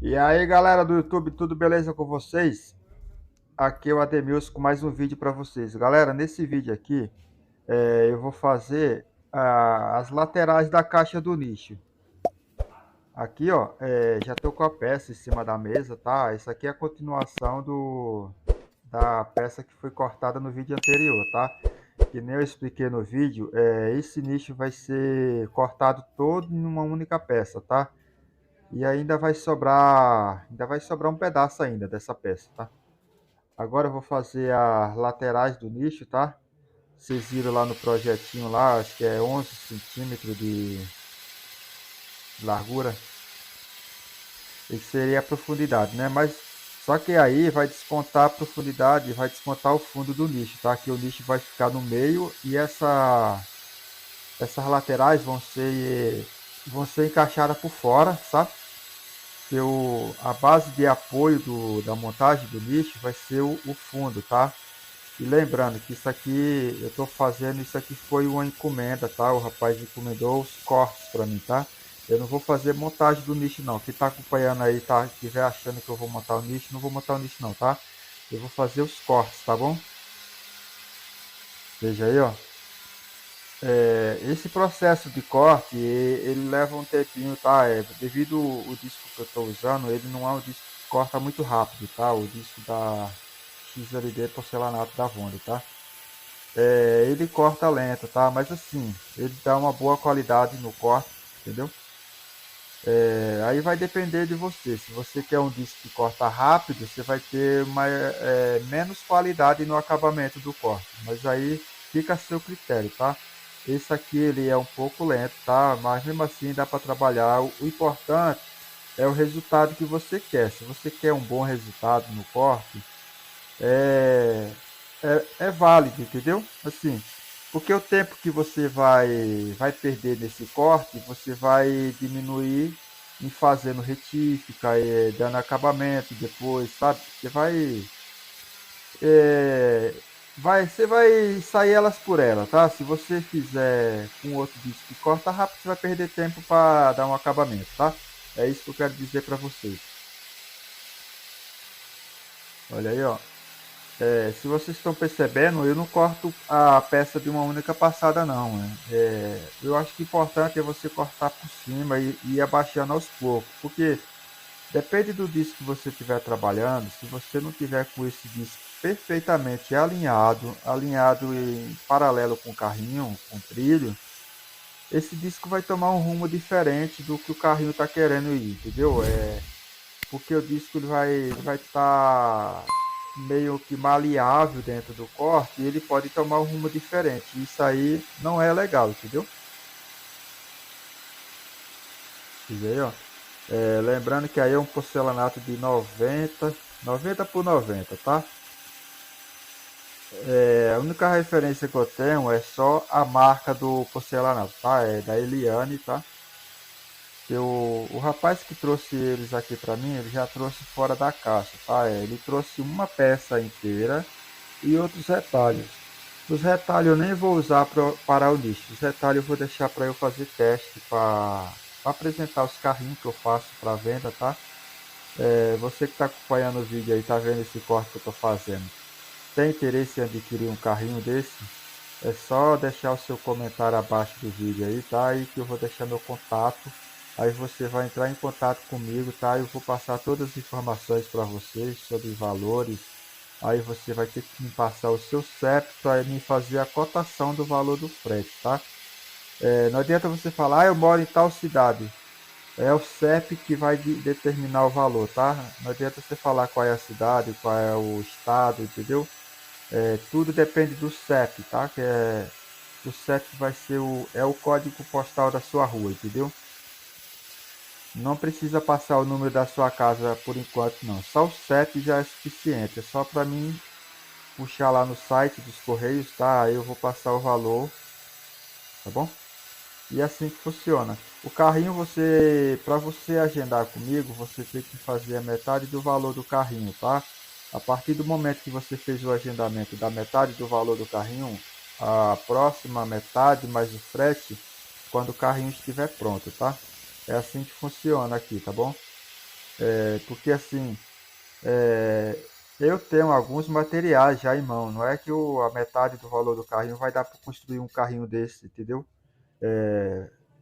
E aí, galera do YouTube, tudo beleza com vocês? Aqui é o Ademilson com mais um vídeo para vocês. Galera, nesse vídeo aqui, eu vou fazer as laterais da caixa do nicho. Aqui, ó, já tô com a peça em cima da mesa, tá? Isso aqui é a continuação da peça que foi cortada no vídeo anterior, tá? Que nem eu expliquei no vídeo, esse nicho vai ser cortado todo em uma única peça, tá? E ainda vai sobrar um pedaço ainda dessa peça, tá? Agora eu vou fazer as laterais do nicho, tá? Vocês viram lá no projetinho lá, acho que é 11 centímetros de largura. Esse seria a profundidade, né? Mas só que aí vai descontar a profundidade, vai descontar o fundo do nicho, tá? Que o nicho vai ficar no meio e essas laterais vão ser encaixadas por fora, sabe? A base de apoio da montagem do nicho vai ser o fundo, tá? E lembrando que isso aqui, eu estou fazendo, isso aqui foi uma encomenda, tá? O rapaz encomendou os cortes para mim, tá? Eu não vou fazer montagem do nicho não. Quem tá acompanhando aí, tá? Estiver achando que eu vou montar o nicho, não vou montar o nicho não, tá? Eu vou fazer os cortes, tá bom? Veja aí, ó. Esse processo de corte, ele leva um tempinho, tá? Devido o disco que eu estou usando, ele não é um disco que corta muito rápido, tá? O disco da XLD porcelanato da Vonda, tá? Ele corta lento, tá? Mas assim, ele dá uma boa qualidade no corte, entendeu? Aí vai depender de você. Se você quer um disco que corta rápido, você vai ter menos qualidade no acabamento do corte. Mas aí fica a seu critério, tá? Esse aqui ele é um pouco lento, tá? Mas mesmo assim dá para trabalhar. O importante é o resultado que você quer. Se você quer um bom resultado no corte, é, é válido, entendeu? Assim, porque o tempo que você vai perder nesse corte, você vai diminuir em fazendo retífica, dando acabamento depois, sabe? É, você vai sair elas por ela, tá? Se você fizer com outro disco que corta rápido, você vai perder tempo para dar um acabamento, tá? É isso que eu quero dizer para vocês. Olha aí, ó. Se vocês estão percebendo, eu não corto a peça de uma única passada não, né? Eu acho que o importante é você cortar por cima e ir abaixando aos poucos, porque depende do disco que você estiver trabalhando, se você não tiver com esse disco perfeitamente alinhado em paralelo com o carrinho, com o trilho, esse disco vai tomar um rumo diferente do que o carrinho está querendo ir, entendeu? Porque o disco ele vai estar meio que maleável dentro do corte e ele pode tomar um rumo diferente. Isso aí não é legal, entendeu? Isso aí, ó. Lembrando que aí é um porcelanato de 90 por 90, tá? A única referência que eu tenho é só a marca do porcelanato, tá? É da Eliane, tá? O rapaz que trouxe eles aqui para mim, ele já trouxe fora da caixa, tá? Ele trouxe uma peça inteira e outros retalhos. Os retalhos eu nem vou usar para o nicho. Os retalhos eu vou deixar para eu fazer teste para apresentar os carrinhos que eu faço para venda, tá? Você que está acompanhando o vídeo aí, tá vendo esse corte que eu estou fazendo? Tem interesse em adquirir um carrinho desse? É só deixar o seu comentário abaixo do vídeo aí, tá? Aí que eu vou deixar meu contato. Aí você vai entrar em contato comigo, tá? Eu vou passar todas as informações para vocês sobre valores. Aí você vai ter que me passar o seu CEP para me fazer a cotação do valor do frete, tá? Não adianta você falar, eu moro em tal cidade. É o CEP que vai determinar o valor, tá? Não adianta você falar qual é a cidade, qual é o estado, entendeu? Tudo depende do CEP, tá? O CEP vai ser o código postal da sua rua, entendeu? Não precisa passar o número da sua casa por enquanto, não. Só o CEP já é suficiente. É só para mim puxar lá no site dos Correios, tá? Aí eu vou passar o valor, tá bom? E é assim que funciona. O carrinho para você agendar comigo, você tem que fazer a metade do valor do carrinho, tá? A partir do momento que você fez o agendamento da metade do valor do carrinho, a próxima metade mais o frete, quando o carrinho estiver pronto, tá? É assim que funciona aqui, tá bom? Porque assim, é, eu tenho alguns materiais já em mão. Não é que a metade do valor do carrinho vai dar para construir um carrinho desse, entendeu?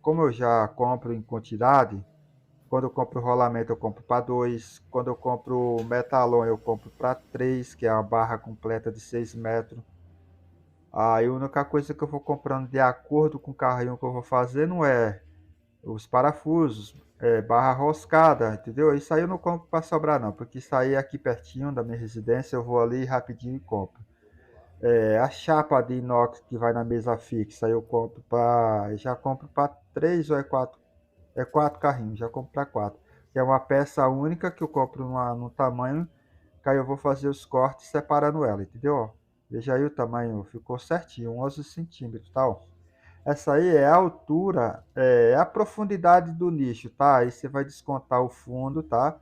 Como eu já compro em quantidade, quando eu compro rolamento eu compro para dois, quando eu compro metalon eu compro para três, que é a barra completa de 6 metros. Aí a única coisa que eu vou comprando de acordo com o carrinho que eu vou fazer não é os parafusos, barra roscada, entendeu? Isso aí eu não compro para sobrar não, porque isso aí é aqui pertinho da minha residência, eu vou ali rapidinho e compro. A chapa de inox que vai na mesa fixa, eu compro para, já compro para três ou quatro carrinhos, já compro para quatro. Que é uma peça única que eu compro num tamanho, que aí eu vou fazer os cortes separando ela, entendeu? Veja aí o tamanho, ficou certinho, 11 centímetros, tá? Ó. Essa aí é a altura, é a profundidade do nicho, tá? Aí você vai descontar o fundo, tá?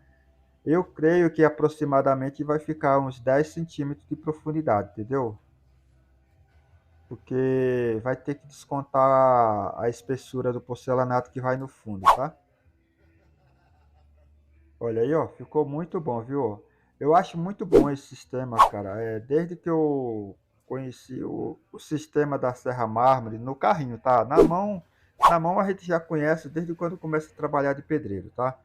Eu creio que aproximadamente vai ficar uns 10 centímetros de profundidade, entendeu? Porque vai ter que descontar a espessura do porcelanato que vai no fundo, tá? Olha aí, ó, ficou muito bom, viu? Eu acho muito bom esse sistema, cara. Desde que eu conheci o sistema da Serra Mármore no carrinho, tá? Na mão a gente já conhece desde quando começa a trabalhar de pedreiro, tá?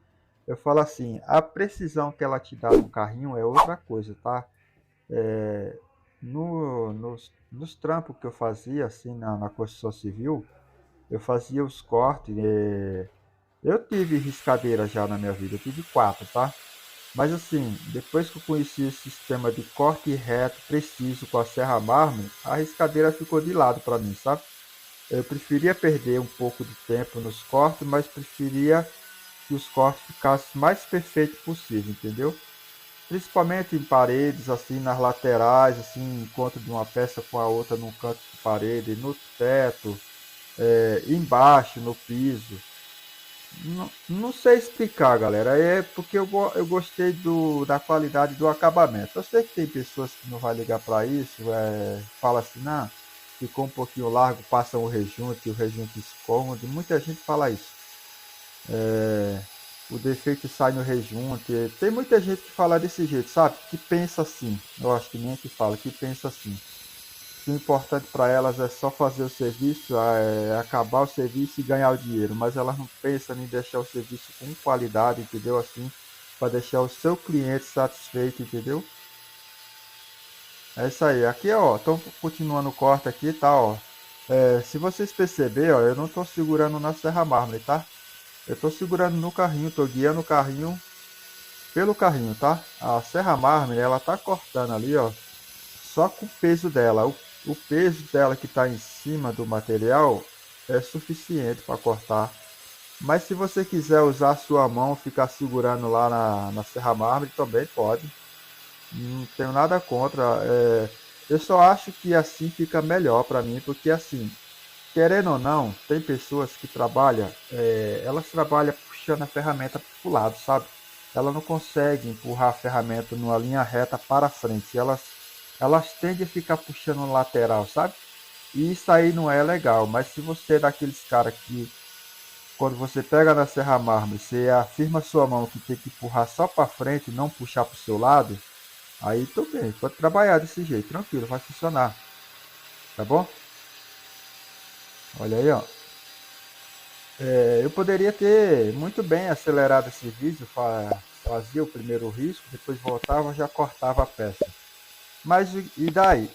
Eu falo assim, a precisão que ela te dá no carrinho é outra coisa, tá? Nos trampos que eu fazia, assim, na construção civil, eu fazia os cortes. Eu tive riscadeira já na minha vida, eu tive quatro, tá? Mas assim, depois que eu conheci esse sistema de corte reto, preciso com a serra mármore, a riscadeira ficou de lado para mim, sabe? Eu preferia perder um pouco de tempo nos cortes, mas preferia que os cortes ficassem mais perfeitos possível, entendeu? Principalmente em paredes, assim, nas laterais, assim, encontro de uma peça com a outra num canto de parede, no teto, embaixo, no piso. Não sei explicar, galera. É porque eu gostei da qualidade do acabamento. Eu sei que tem pessoas que não vai ligar para isso, fala assim, não, ficou um pouquinho largo, passa o rejunte esconde. Muita gente fala isso. O defeito sai no rejunte. Tem muita gente que fala desse jeito, sabe? Que pensa assim. Eu acho que nem que fala, que pensa assim. Que o importante para elas é só fazer o serviço, acabar o serviço e ganhar o dinheiro, mas elas não pensam em deixar o serviço com qualidade, entendeu? Assim, para deixar o seu cliente satisfeito, entendeu? É isso aí. Aqui, ó, estão continuando o corte aqui, tá, ó. Se vocês perceberem, ó, eu não estou segurando na serra mármore, tá? Eu estou segurando no carrinho, estou guiando o carrinho pelo carrinho, tá? A serra mármore, ela tá cortando ali, ó, só com o peso dela. O peso dela que está em cima do material é suficiente para cortar. Mas se você quiser usar a sua mão, ficar segurando lá na serra mármore, também pode. Não tenho nada contra. Eu só acho que assim fica melhor para mim, porque assim, querendo ou não, tem pessoas que trabalham, elas trabalham puxando a ferramenta para o lado, sabe? Ela não consegue empurrar a ferramenta numa linha reta para frente. Elas tendem a ficar puxando lateral, sabe? E isso aí não é legal. Mas se você é daqueles caras que, quando você pega na serra mármore, você afirma sua mão que tem que empurrar só para frente, não puxar para o seu lado, aí tudo bem, pode trabalhar desse jeito, tranquilo, vai funcionar, tá bom? Olha aí, ó. Eu poderia ter muito bem acelerado esse vídeo, fazia o primeiro risco, depois voltava, já cortava a peça. Mas e daí?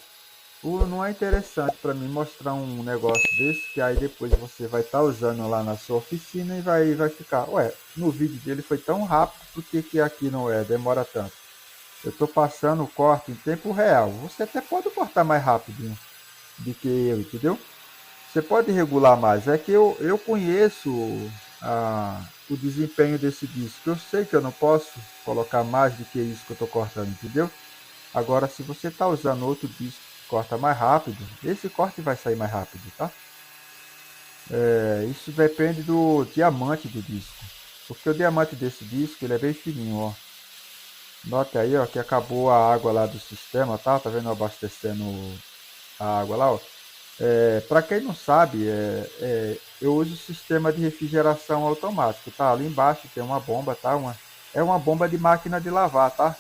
Não é interessante para mim mostrar um negócio desse que aí depois você vai estar usando lá na sua oficina e vai ficar, ué, no vídeo dele foi tão rápido, por que que aqui não é? Demora tanto. Eu estou passando o corte em tempo real. Você até pode cortar mais rápido do que eu, entendeu? Você pode regular mais. É que eu conheço o desempenho desse disco. Eu sei que eu não posso colocar mais do que isso que eu estou cortando, entendeu? Agora, se você está usando outro disco que corta mais rápido, esse corte vai sair mais rápido, tá? Isso depende do diamante do disco. Porque o diamante desse disco ele é bem fininho, ó. Note aí, ó, que acabou a água lá do sistema, tá? Tá vendo abastecendo a água lá, ó. Para quem não sabe, eu uso o sistema de refrigeração automático, tá? Ali embaixo tem uma bomba, tá? é uma bomba de máquina de lavar, tá?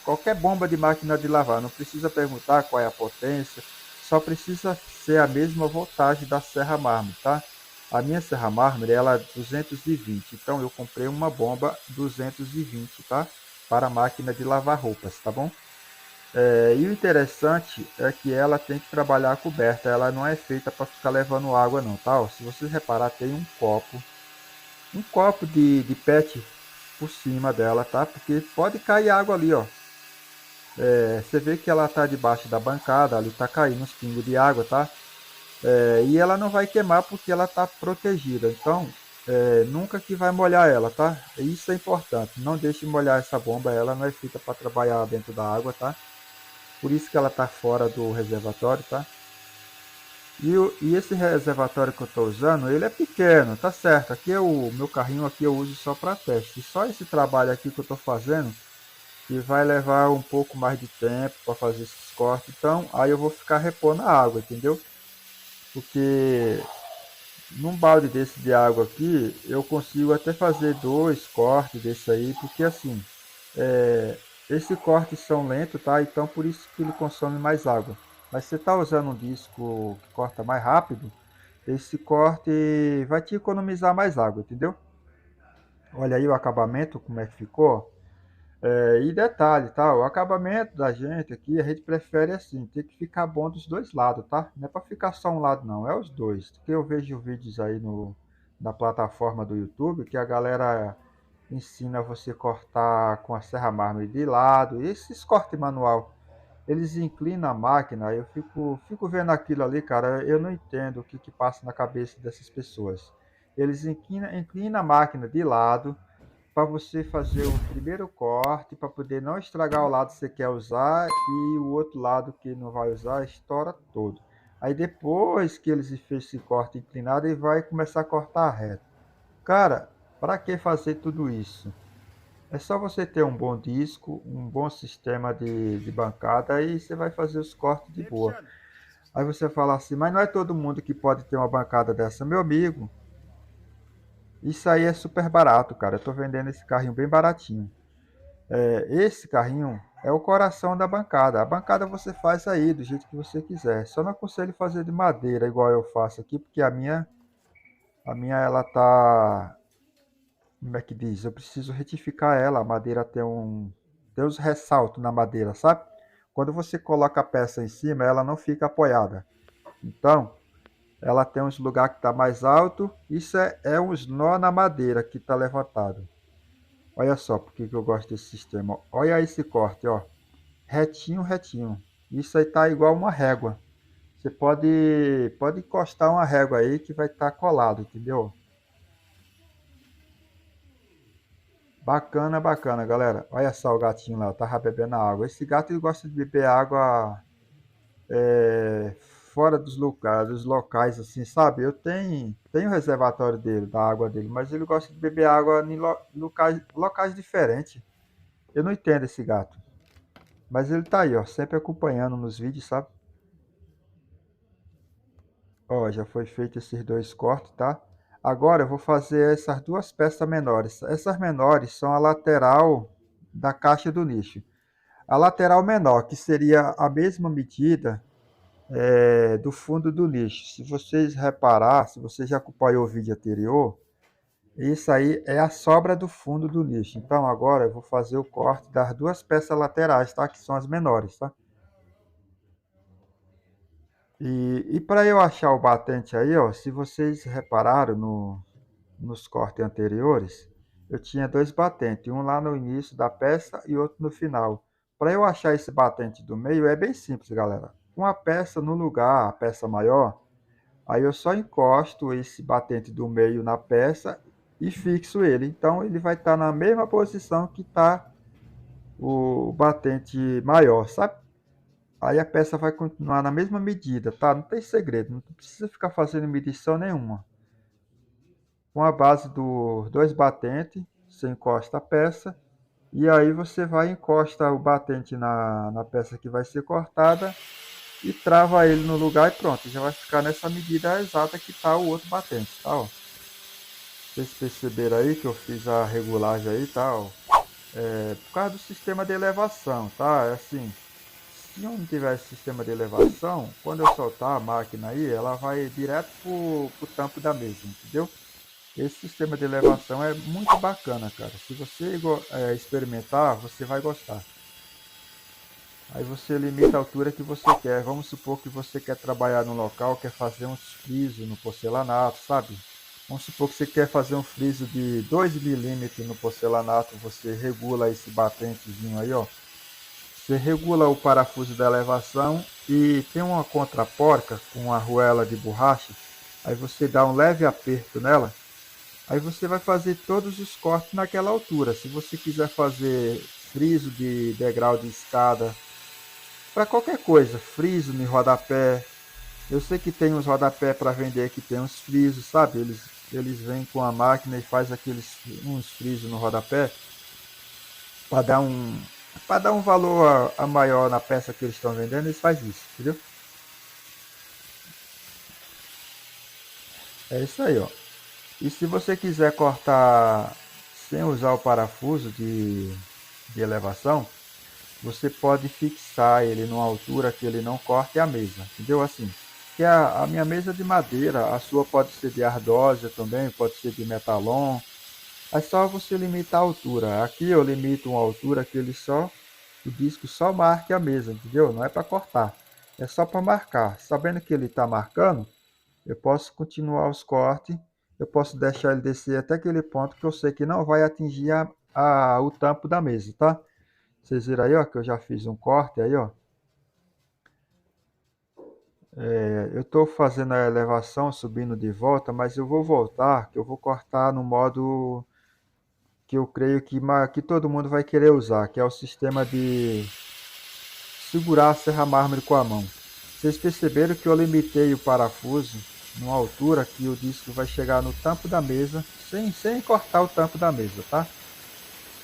Qualquer bomba de máquina de lavar, não precisa perguntar qual é a potência, só precisa ser a mesma voltagem da serra mármore, tá? A minha serra mármore ela é 220, então eu comprei uma bomba 220, tá? Para a máquina de lavar roupas, tá bom? E o interessante é que ela tem que trabalhar coberta, ela não é feita para ficar levando água não, tá? Ó, se vocês reparar, tem um copo de PET por cima dela, tá? Porque pode cair água ali, ó. Você vê que ela tá debaixo da bancada, ali tá caindo uns pingos de água, tá? E ela não vai queimar porque ela tá protegida, então nunca que vai molhar ela, tá? Isso é importante, não deixe molhar essa bomba, ela não é feita para trabalhar dentro da água, tá? Por isso que ela tá fora do reservatório, tá? E esse reservatório que eu estou usando, ele é pequeno, tá certo? Aqui é o meu carrinho aqui eu uso só para teste. E só esse trabalho aqui que eu estou fazendo, que vai levar um pouco mais de tempo para fazer esses cortes. Então, aí eu vou ficar repondo a água, entendeu? Porque num balde desse de água aqui, eu consigo até fazer 2 cortes desse aí, porque assim, é, esses cortes são lentos, tá? Então por isso que ele consome mais água. Mas se você está usando um disco que corta mais rápido, esse corte vai te economizar mais água, entendeu? Olha aí o acabamento, como é que ficou. E detalhe, tá? O acabamento da gente aqui, a gente prefere assim, tem que ficar bom dos dois lados, tá? Não é para ficar só um lado não, é os dois. Porque eu vejo vídeos aí na plataforma do YouTube que a galera ensina você cortar com a serra mármore de lado, e esses cortes manual. Eles inclinam a máquina, eu fico vendo aquilo ali, cara, eu não entendo o que passa na cabeça dessas pessoas. Eles inclinam a máquina de lado para você fazer o primeiro corte, para poder não estragar o lado que você quer usar e o outro lado que não vai usar estoura todo. Aí depois que eles fez esse corte inclinado, ele vai começar a cortar reto. Cara, para que fazer tudo isso? É só você ter um bom disco, um bom sistema de bancada e você vai fazer os cortes de boa. Aí você fala assim, mas não é todo mundo que pode ter uma bancada dessa. Meu amigo, isso aí é super barato, cara. Eu tô vendendo esse carrinho bem baratinho. Esse carrinho é o coração da bancada. A bancada você faz aí do jeito que você quiser. Só não aconselho fazer de madeira igual eu faço aqui, porque a minha ela tá, como é que diz? Eu preciso retificar ela. A madeira tem uns ressaltos na madeira, sabe? Quando você coloca a peça em cima, ela não fica apoiada. Então, ela tem uns lugares que está mais alto. Isso é uns nó na madeira que está levantado. Olha só porque que eu gosto desse sistema. Olha esse corte, ó. Retinho, retinho. Isso aí tá igual uma régua. Você pode encostar uma régua aí que vai estar colado, entendeu? Bacana, bacana, galera. Olha só o gatinho lá, tava bebendo água. Esse gato ele gosta de beber água fora dos locais, assim, sabe? Eu tenho o reservatório dele, da água dele, mas ele gosta de beber água em locais diferentes. Eu não entendo esse gato. Mas ele tá aí, ó, sempre acompanhando nos vídeos, sabe? Ó, já foi feito esses 2 cortes, tá? Agora eu vou fazer essas 2 peças menores. Essas menores são a lateral da caixa do nicho. A lateral menor, que seria a mesma medida do fundo do nicho. Se vocês reparar, se você já acompanhou o vídeo anterior, isso aí é a sobra do fundo do nicho. Então agora eu vou fazer o corte das 2 peças laterais, tá? Que são as menores, tá? E para eu achar o batente aí, ó, se vocês repararam nos cortes anteriores, eu tinha 2 batentes, um lá no início da peça e outro no final. Para eu achar esse batente do meio é bem simples, galera. Uma peça no lugar, a peça maior, aí eu só encosto esse batente do meio na peça e fixo ele. Então ele vai estar na mesma posição que está o batente maior, sabe? Aí a peça vai continuar na mesma medida, tá? Não tem segredo, não precisa ficar fazendo medição nenhuma. Com a base dos 2 batentes, você encosta a peça e aí você vai encostar o batente na peça que vai ser cortada e trava ele no lugar e pronto, já vai ficar nessa medida exata que está o outro batente, tá? Ó. Vocês perceberam aí que eu fiz a regulagem aí, tá? Ó. por causa do sistema de elevação, tá? É assim, se eu não tivesse sistema de elevação, quando eu soltar a máquina aí, ela vai direto pro tampo da mesa, entendeu? Esse sistema de elevação é muito bacana, cara. Se você experimentar, você vai gostar. Aí você limita a altura que você quer. Vamos supor que você quer trabalhar no local, quer fazer uns frisos no porcelanato, sabe? Vamos supor que você quer fazer um friso de 2 milímetros no porcelanato, você regula esse batentezinho aí, ó. Você regula o parafuso da elevação e tem uma contraporca com uma arruela de borracha. Aí você dá um leve aperto nela. Aí você vai fazer todos os cortes naquela altura. Se você quiser fazer friso de degrau de escada, para qualquer coisa, friso em rodapé. Eu sei que tem uns rodapé para vender que tem uns frisos, sabe? Eles vêm com a máquina e faz uns frisos no rodapé para dar um valor a maior na peça que eles estão vendendo, eles fazem isso, entendeu? É isso aí, ó. E se você quiser cortar sem usar o parafuso de elevação, você pode fixar ele numa altura que ele não corte a mesa, entendeu? Assim, que a minha mesa é de madeira, a sua pode ser de ardósia também, pode ser de metalon. É só você limitar a altura. Aqui eu limito uma altura que o disco só marque a mesa, entendeu? Não é para cortar, é só para marcar. Sabendo que ele está marcando, eu posso continuar os cortes, eu posso deixar ele descer até aquele ponto que eu sei que não vai atingir o tampo da mesa, tá? Vocês viram aí, ó, que eu já fiz um corte aí, ó. Eu estou fazendo a elevação, subindo de volta, mas eu vou voltar, que eu vou cortar no modo que eu creio que todo mundo vai querer usar, que é o sistema de segurar a serra mármore com a mão. Vocês perceberam que eu limitei o parafuso numa altura que o disco vai chegar no tampo da mesa, sem cortar o tampo da mesa, tá?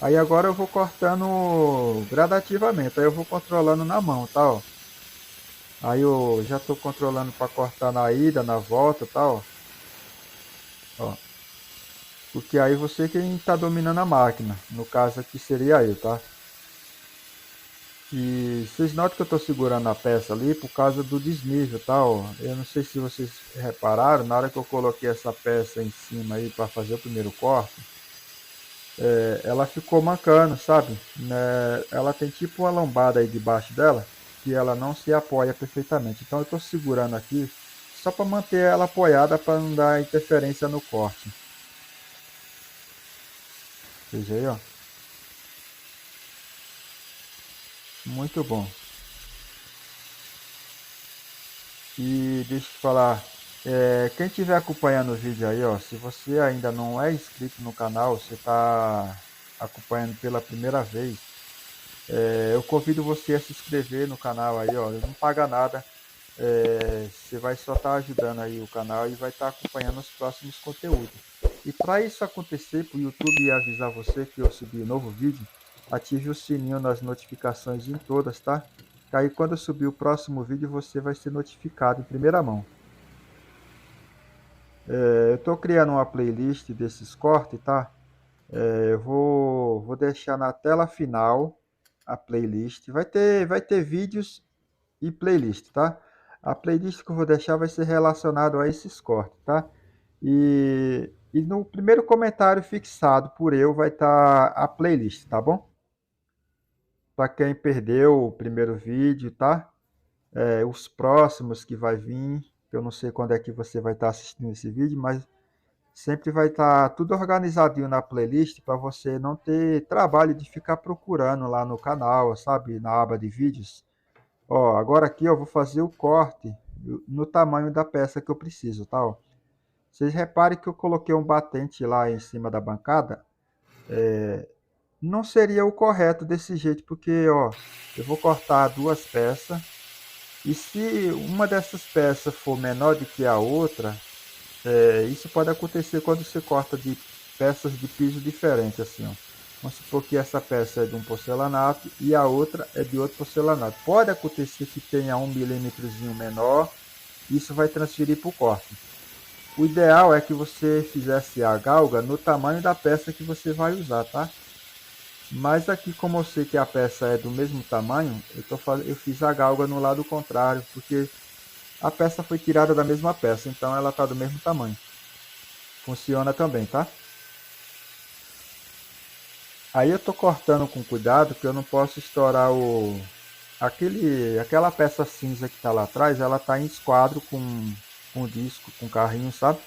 Aí agora eu vou cortando gradativamente, aí eu vou controlando na mão, tá? Ó. Aí eu já estou controlando para cortar na ida, na volta, tá? Ó. Porque aí você quem está dominando a máquina, no caso aqui seria eu, tá? E vocês notam que eu estou segurando a peça ali por causa do desnível, tá? Ó. Eu não sei se vocês repararam, na hora que eu coloquei essa peça em cima aí para fazer o primeiro corte, ela ficou mancando, sabe? Né? Ela tem tipo uma lombada aí debaixo dela que ela não se apoia perfeitamente. Então eu estou segurando aqui só para manter ela apoiada para não dar interferência no corte. Veja aí, ó. Muito bom. E deixa eu te falar, quem estiver acompanhando o vídeo aí, ó, se você ainda não é inscrito no canal, você está acompanhando pela primeira vez, eu convido você a se inscrever no canal aí, ó, não paga nada, você vai só estar ajudando aí o canal e vai estar acompanhando os próximos conteúdos. E para isso acontecer, para o YouTube avisar você que eu subi um novo vídeo, ative o sininho nas notificações em todas, tá? Que aí quando eu subir o próximo vídeo você vai ser notificado em primeira mão. Eu estou criando uma playlist desses cortes, tá? Eu vou deixar na tela final a playlist. Vai ter vídeos e playlist, tá? A playlist que eu vou deixar vai ser relacionado a esses cortes, tá? E no primeiro comentário fixado por eu vai estar a playlist, tá bom? Para quem perdeu o primeiro vídeo, tá? Os próximos que vai vir, eu não sei quando é que você vai estar assistindo esse vídeo, mas sempre vai estar tudo organizadinho na playlist para você não ter trabalho de ficar procurando lá no canal, sabe? Na aba de vídeos. Ó, agora aqui eu vou fazer o corte no tamanho da peça que eu preciso, tá? Ó. Vocês reparem que eu coloquei um batente lá em cima da bancada. Não seria o correto desse jeito, porque, ó, eu vou cortar duas peças. E se uma dessas peças for menor do que a outra, isso pode acontecer quando você corta de peças de piso diferente, assim, ó. Vamos supor que essa peça é de um porcelanato e a outra é de outro porcelanato. Pode acontecer que tenha um milímetrozinho menor, isso vai transferir para o corte. O ideal é que você fizesse a galga no tamanho da peça que você vai usar, tá? Mas aqui, como eu sei que a peça é do mesmo tamanho, eu fiz a galga no lado contrário, porque a peça foi tirada da mesma peça, então ela está do mesmo tamanho. Funciona também, tá? Aí eu tô cortando com cuidado, que eu não posso estourar aquela peça cinza que tá lá atrás, ela tá em esquadro com o disco, com o carrinho, sabe?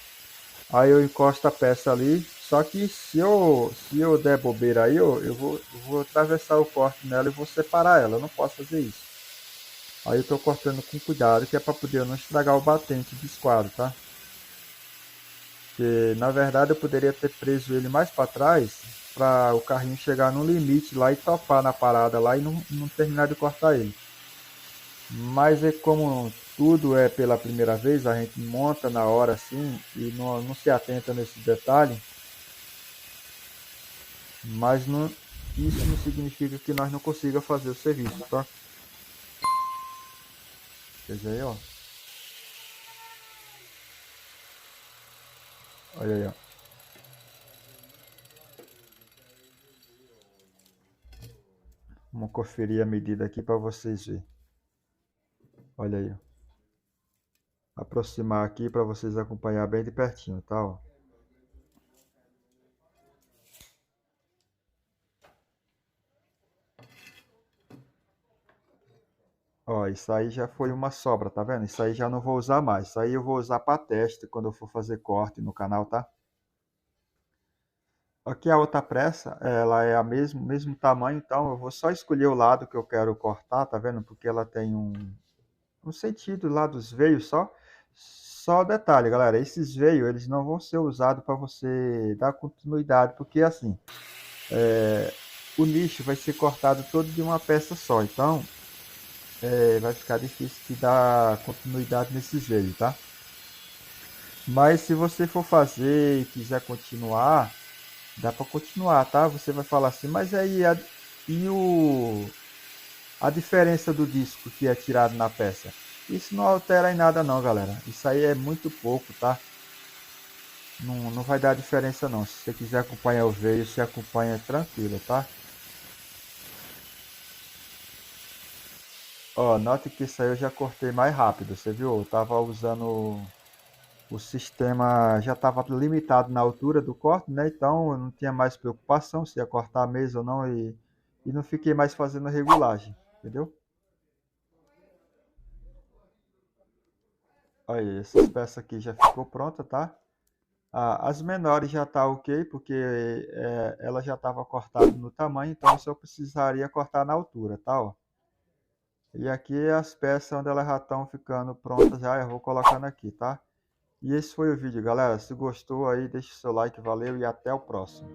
Aí eu encosto a peça ali, só que se eu der bobeira aí, eu vou atravessar o corte nela e vou separar ela, eu não posso fazer isso. Aí eu tô cortando com cuidado, que é para poder não estragar o batente de esquadro, tá? Porque na verdade eu poderia ter preso ele mais para trás, para o carrinho chegar no limite lá e topar na parada lá e não terminar de cortar ele. Mas é como tudo é pela primeira vez, a gente monta na hora assim e não se atenta nesse detalhe, mas isso não significa que nós não consiga fazer o serviço, tá? Quer dizer aí, ó. Olha aí, ó. Vamos conferir a medida aqui para vocês verem. Olha aí, ó. Aproximar aqui para vocês acompanhar bem de pertinho, tá? Ó. Ó, isso aí já foi uma sobra, tá vendo? Isso aí já não vou usar mais. Isso aí eu vou usar para teste quando eu for fazer corte no canal, tá? Aqui a outra pressa, ela é a mesmo tamanho, então eu vou só escolher o lado que eu quero cortar, tá vendo? Porque ela tem um sentido lá dos veios só. Só detalhe, galera, esses veios, eles não vão ser usados para você dar continuidade, porque assim, o nicho vai ser cortado todo de uma peça só, então vai ficar difícil de dar continuidade nesses veios, tá? Mas se você for fazer e quiser continuar, dá para continuar, tá? Você vai falar assim, mas aí a diferença do disco que é tirado na peça? Isso não altera em nada não, galera. Isso aí é muito pouco, tá? Não vai dar diferença não. Se você quiser acompanhar o vídeo, você acompanha tranquilo, tá? Ó, note que isso aí eu já cortei mais rápido, você viu? Eu tava usando o sistema, já estava limitado na altura do corte, né? Então eu não tinha mais preocupação se ia cortar a mesa ou não e não fiquei mais fazendo regulagem, entendeu? Olha, essas peças aqui já ficou pronta, tá? As menores já tá ok, porque ela já estava cortada no tamanho, então só precisaria cortar na altura, tá? Ó. E aqui as peças onde elas já estão ficando prontas, já eu vou colocando aqui, tá? E esse foi o vídeo, galera. Se gostou aí, deixe seu like, valeu e até o próximo.